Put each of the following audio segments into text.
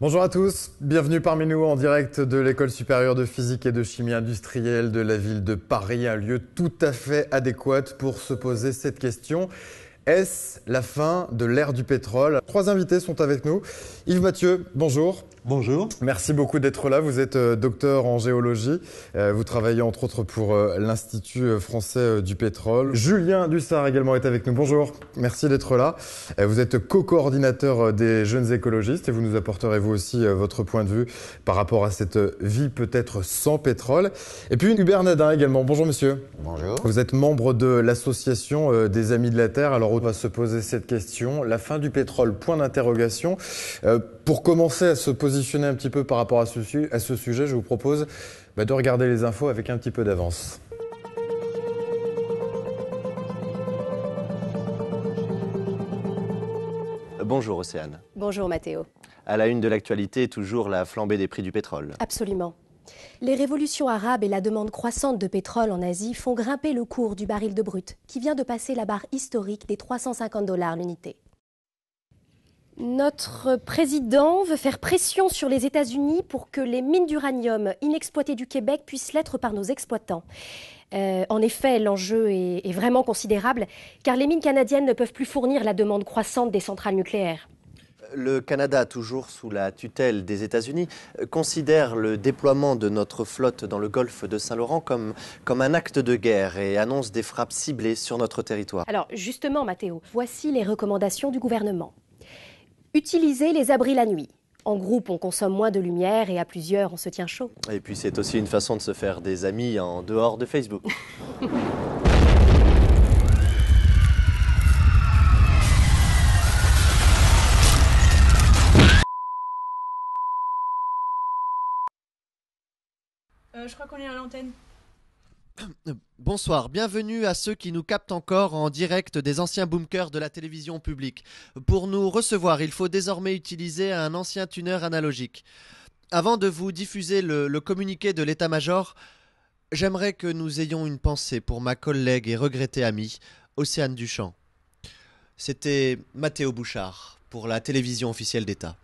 Bonjour à tous, bienvenue parmi nous en direct de l'École supérieure de physique et de chimie industrielle de la ville de Paris, un lieu tout à fait adéquat pour se poser cette question. Est-ce la fin de l'ère du pétrole? Trois invités sont avec nous. Yves Mathieu, bonjour. Bonjour. Merci beaucoup d'être là. Vous êtes docteur en géologie. Vous travaillez entre autres pour l'Institut français du pétrole. Julien Dussard également est avec nous. Bonjour. Merci d'être là. Vous êtes co-coordinateur des jeunes écologistes et vous nous apporterez vous aussi votre point de vue par rapport à cette vie peut-être sans pétrole. Et puis Hubert Nadin également. Bonjour monsieur. Bonjour. Vous êtes membre de l'association des Amis de la Terre. Alors on va se poser cette question. La fin du pétrole, point d'interrogation. Pour commencer à se positionner un petit peu par rapport à ce sujet, je vous propose de regarder les infos avec un petit peu d'avance. Bonjour Océane. Bonjour Mathéo. À la une de l'actualité, toujours la flambée des prix du pétrole. Absolument. Les révolutions arabes et la demande croissante de pétrole en Asie font grimper le cours du baril de brut, qui vient de passer la barre historique des $350 l'unité. Notre président veut faire pression sur les États-Unis pour que les mines d'uranium inexploitées du Québec puissent l'être par nos exploitants. En effet, l'enjeu est vraiment considérable, car les mines canadiennes ne peuvent plus fournir la demande croissante des centrales nucléaires. Le Canada, toujours sous la tutelle des États-Unis, considère le déploiement de notre flotte dans le golfe de Saint-Laurent comme un acte de guerre et annonce des frappes ciblées sur notre territoire. Alors justement, Mathéo, voici les recommandations du gouvernement. Utiliser les abris la nuit. En groupe, on consomme moins de lumière et à plusieurs, on se tient chaud. Et puis c'est aussi une façon de se faire des amis en dehors de Facebook. Je crois qu'on est à l'antenne. Bonsoir, bienvenue à ceux qui nous captent encore en direct des anciens bunkers de la télévision publique. Pour nous recevoir, il faut désormais utiliser un ancien tuner analogique. Avant de vous diffuser le communiqué de l'état-major, j'aimerais que nous ayons une pensée pour ma collègue et regrettée amie, Océane Duchamp. C'était Mathéo Bouchard pour la télévision officielle d'État.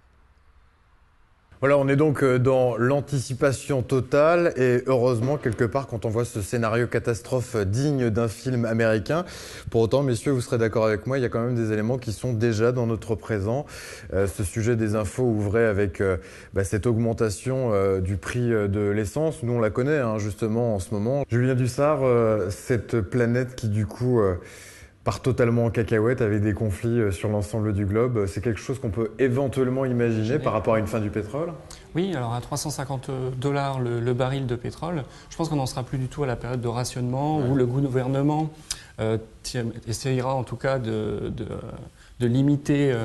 Voilà, on est donc dans l'anticipation totale et heureusement, quelque part, quand on voit ce scénario catastrophe digne d'un film américain. Pour autant, messieurs, vous serez d'accord avec moi, il y a quand même des éléments qui sont déjà dans notre présent. Ce sujet des infos ouvrait avec cette augmentation du prix de l'essence. Nous, on la connaît justement en ce moment. Julien Dussard, cette planète qui du coup... part totalement en cacahuète avec des conflits sur l'ensemble du globe. C'est quelque chose qu'on peut éventuellement imaginer par rapport à une fin du pétrole? Oui, alors à $350 le baril de pétrole, je pense qu'on n'en sera plus du tout à la période de rationnement où le gouvernement essayera en tout cas de limiter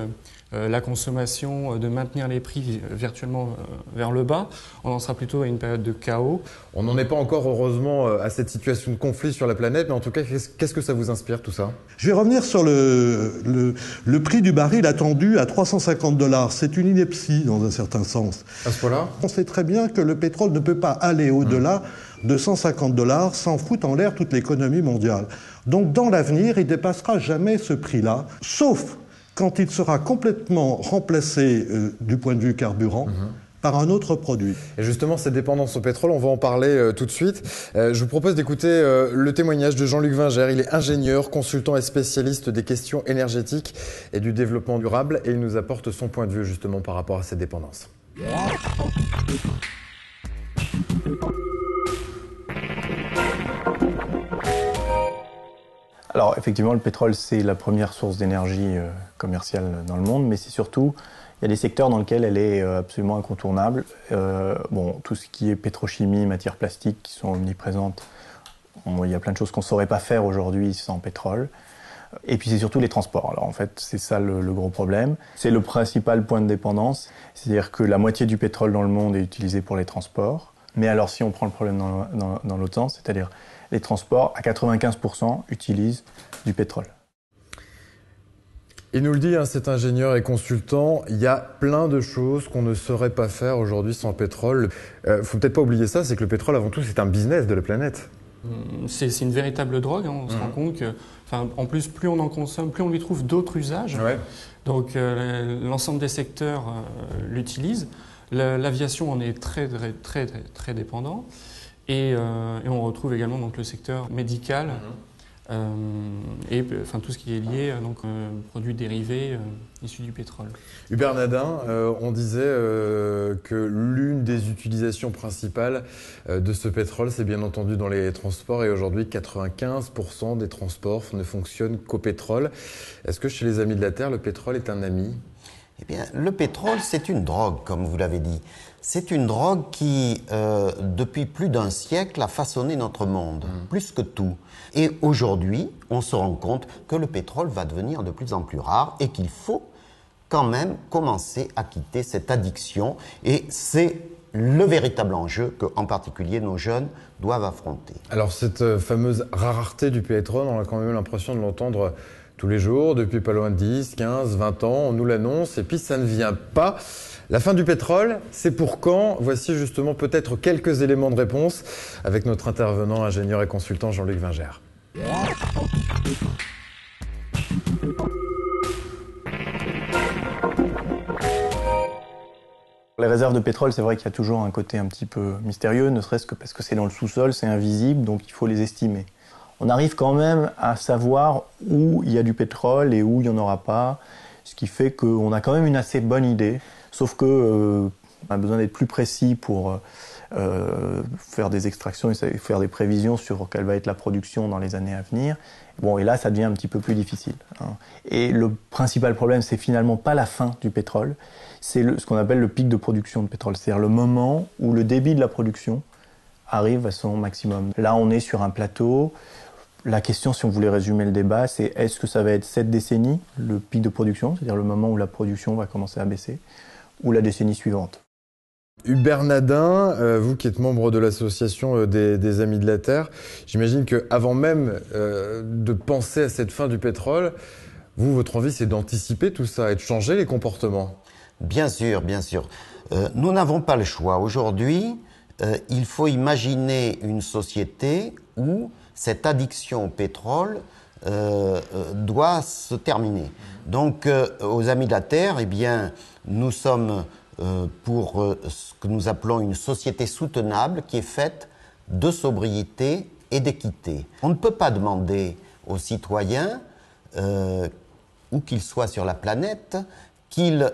la consommation, de maintenir les prix virtuellement vers le bas. On en sera plutôt à une période de chaos. On n'en est pas encore heureusement à cette situation de conflit sur la planète, mais en tout cas, qu'est-ce que ça vous inspire tout ça? Je vais revenir sur le prix du baril attendu à $350. C'est une ineptie dans un certain sens. À ce point-là? On sait très bien que le pétrole ne peut pas aller au-delà de $150 sans foutre en l'air toute l'économie mondiale. Donc dans l'avenir, il ne dépassera jamais ce prix-là, sauf quand il sera complètement remplacé du point de vue carburant par un autre produit. Et justement, cette dépendance au pétrole, on va en parler tout de suite. Je vous propose d'écouter le témoignage de Jean-Luc Vinger. Il est ingénieur, consultant et spécialiste des questions énergétiques et du développement durable et il nous apporte son point de vue justement par rapport à cette dépendance. Alors effectivement, le pétrole, c'est la première source d'énergie commerciale dans le monde, mais c'est surtout, il y a des secteurs dans lesquels elle est absolument incontournable. Tout ce qui est pétrochimie, matières plastiques qui sont omniprésentes, il y a plein de choses qu'on ne saurait pas faire aujourd'hui sans pétrole. Et puis c'est surtout les transports. Alors en fait, c'est ça le gros problème. C'est le principal point de dépendance, c'est-à-dire que la moitié du pétrole dans le monde est utilisé pour les transports. Mais alors si on prend le problème dans l'autre sens, c'est-à-dire les transports, à 95% utilisent du pétrole. Il nous le dit, hein, cet ingénieur et consultant, il y a plein de choses qu'on ne saurait pas faire aujourd'hui sans le pétrole. Faut peut-être pas oublier ça, c'est que le pétrole avant tout c'est un business de la planète. C'est une véritable drogue, hein, on se rend compte que, en plus, plus on en consomme, plus on lui trouve d'autres usages. Ouais. Donc l'ensemble des secteurs l'utilisent. L'aviation en est très dépendant. Et on retrouve également donc, le secteur médical et tout ce qui est lié produits dérivés issus du pétrole. Hubert Nadin, on disait que l'une des utilisations principales de ce pétrole, c'est bien entendu dans les transports. Et aujourd'hui, 95% des transports ne fonctionnent qu'au pétrole. Est-ce que chez les Amis de la Terre, le pétrole est un ami ? Eh bien, le pétrole, c'est une drogue, comme vous l'avez dit. C'est une drogue qui, depuis plus d'un siècle, a façonné notre monde, plus que tout. Et aujourd'hui, on se rend compte que le pétrole va devenir de plus en plus rare et qu'il faut quand même commencer à quitter cette addiction. Et c'est le véritable enjeu que, en particulier, nos jeunes doivent affronter. Alors, cette fameuse rareté du pétrole, on a quand même l'impression de l'entendre tous les jours, depuis pas loin de 10, 15, 20 ans, on nous l'annonce et puis ça ne vient pas. La fin du pétrole, c'est pour quand? Voici justement peut-être quelques éléments de réponse avec notre intervenant, ingénieur et consultant Jean-Luc Vingère. Les réserves de pétrole, c'est vrai qu'il y a toujours un côté un petit peu mystérieux, ne serait-ce que parce que c'est dans le sous-sol, c'est invisible, donc il faut les estimer. On arrive quand même à savoir où il y a du pétrole et où il n'y en aura pas, ce qui fait qu'on a quand même une assez bonne idée, sauf qu'on a besoin d'être plus précis pour faire des extractions et faire des prévisions sur quelle va être la production dans les années à venir. Bon, et là, ça devient un petit peu plus difficile. Et le principal problème, c'est finalement pas la fin du pétrole, c'est ce qu'on appelle le pic de production de pétrole, c'est-à-dire le moment où le débit de la production arrive à son maximum. Là, on est sur un plateau. La question, si on voulait résumer le débat, c'est est-ce que ça va être cette décennie, le pic de production, c'est-à-dire le moment où la production va commencer à baisser, ou la décennie suivante? Hubert Nadin, vous qui êtes membre de l'association des Amis de la Terre, j'imagine qu'avant même de penser à cette fin du pétrole, votre envie c'est d'anticiper tout ça et de changer les comportements. Bien sûr, bien sûr. Nous n'avons pas le choix. Aujourd'hui, il faut imaginer une société où cette addiction au pétrole doit se terminer. Donc, aux Amis de la Terre, eh bien, nous sommes pour ce que nous appelons une société soutenable qui est faite de sobriété et d'équité. On ne peut pas demander aux citoyens, où qu'ils soient sur la planète, qu'ils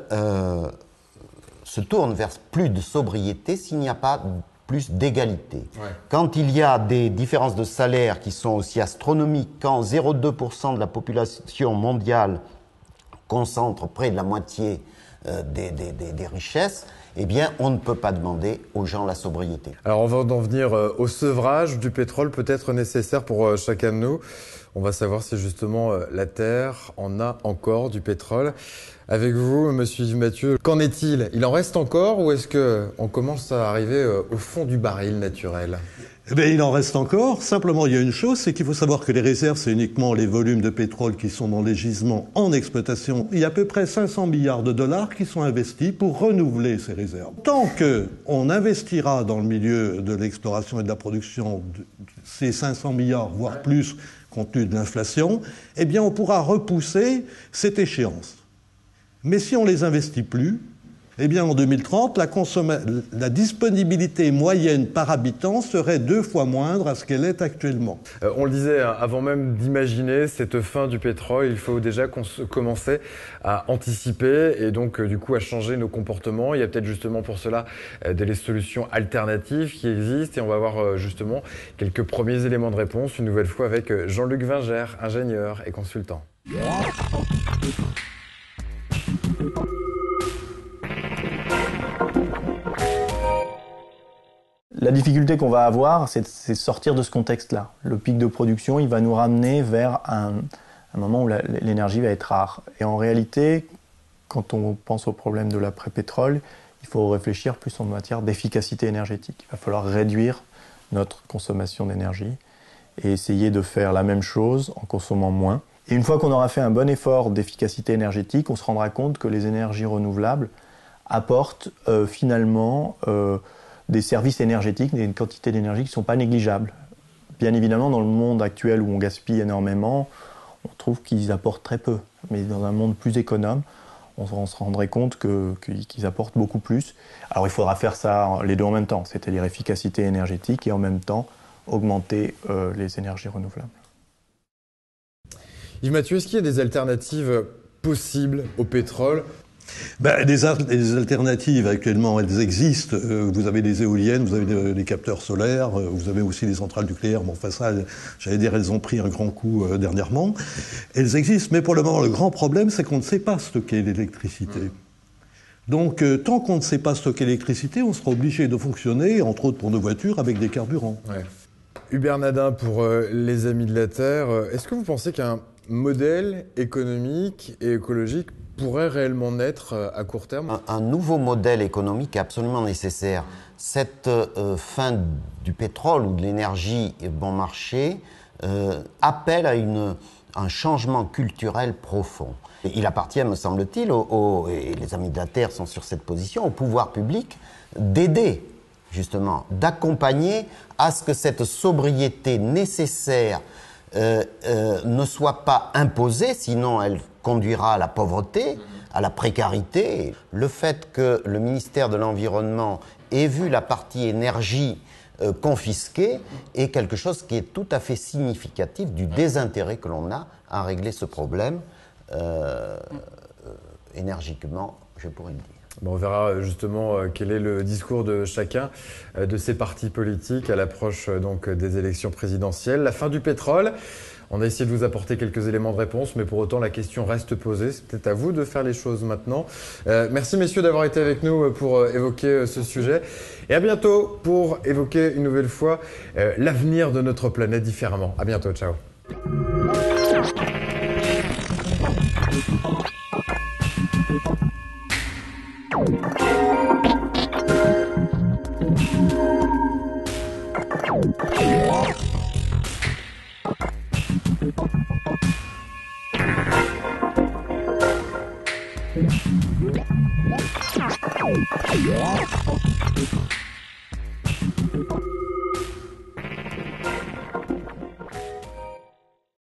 se tournent vers plus de sobriété s'il n'y a pas plus d'égalité. Ouais. Quand il y a des différences de salaire qui sont aussi astronomiques, quand 0,2% de la population mondiale concentre près de la moitié des richesses, eh bien, on ne peut pas demander aux gens la sobriété. Alors, on va en venir au sevrage du pétrole, peut-être nécessaire pour chacun de nous. On va savoir si justement la Terre en a encore du pétrole. Avec vous, monsieur Yves Mathieu, qu'en est-il? Il en reste encore ou est-ce qu'on commence à arriver au fond du baril naturel? Eh bien, il en reste encore. Simplement, il y a une chose, c'est qu'il faut savoir que les réserves, c'est uniquement les volumes de pétrole qui sont dans les gisements en exploitation. Il y a à peu près 500 milliards de dollars qui sont investis pour renouveler ces réserves. Tant qu'on investira dans le milieu de l'exploration et de la production ces 500 milliards, voire plus, compte tenu de l'inflation, eh bien, on pourra repousser cette échéance. Mais si on ne les investit plus, eh bien en 2030, la disponibilité moyenne par habitant serait 2 fois moindre à ce qu'elle est actuellement. On le disait, avant même d'imaginer cette fin du pétrole, il faut déjà commencer à anticiper et donc du coup à changer nos comportements. Il y a peut-être justement pour cela des solutions alternatives qui existent et on va voir justement quelques premiers éléments de réponse, une nouvelle fois avec Jean-Luc Vingère, ingénieur et consultant. La difficulté qu'on va avoir, c'est de sortir de ce contexte-là. Le pic de production, il va nous ramener vers un moment où l'énergie va être rare. Et en réalité, quand on pense au problème de l'après-pétrole, il faut réfléchir plus en matière d'efficacité énergétique. Il va falloir réduire notre consommation d'énergie et essayer de faire la même chose en consommant moins. Et une fois qu'on aura fait un bon effort d'efficacité énergétique, on se rendra compte que les énergies renouvelables apportent finalement des services énergétiques, des quantités d'énergie qui ne sont pas négligeables. Bien évidemment, dans le monde actuel où on gaspille énormément, on trouve qu'ils apportent très peu. Mais dans un monde plus économe, on se rendrait compte qu'ils apportent beaucoup plus. Alors il faudra faire ça les deux en même temps, c'est-à-dire efficacité énergétique et en même temps augmenter les énergies renouvelables. Yves Mathieu, est-ce qu'il y a des alternatives possibles au pétrole ? Les alternatives, actuellement, elles existent. Vous avez des éoliennes, vous avez des capteurs solaires, vous avez aussi des centrales nucléaires. Bon, enfin ça, j'allais dire, elles ont pris un grand coup dernièrement. Elles existent, mais pour le moment, le grand problème, c'est qu'on ne sait pas stocker l'électricité. Donc, tant qu'on ne sait pas stocker l'électricité, on sera obligé de fonctionner, entre autres pour nos voitures, avec des carburants. Ouais. Hubert Nadin, pour les Amis de la Terre, est-ce que vous pensez qu'un modèle économique et écologique pourrait réellement naître à court terme ? Un nouveau modèle économique est absolument nécessaire. Cette fin du pétrole ou de l'énergie bon marché appelle à un changement culturel profond. Il appartient, me semble-t-il, et les Amis de la Terre sont sur cette position, au pouvoir public d'aider, justement, d'accompagner à ce que cette sobriété nécessaire ne soit pas imposée, sinon elle conduira à la pauvreté, à la précarité. Le fait que le ministère de l'Environnement ait vu la partie énergie confisquée est quelque chose qui est tout à fait significatif du désintérêt que l'on a à régler ce problème énergiquement, je pourrais le dire. Bon, on verra justement quel est le discours de chacun de ces partis politiques à l'approche donc des élections présidentielles. La fin du pétrole, on a essayé de vous apporter quelques éléments de réponse, mais pour autant la question reste posée. C'est peut-être à vous de faire les choses maintenant. Merci messieurs d'avoir été avec nous pour évoquer ce sujet. Et à bientôt pour évoquer une nouvelle fois l'avenir de notre planète différemment. À bientôt, ciao.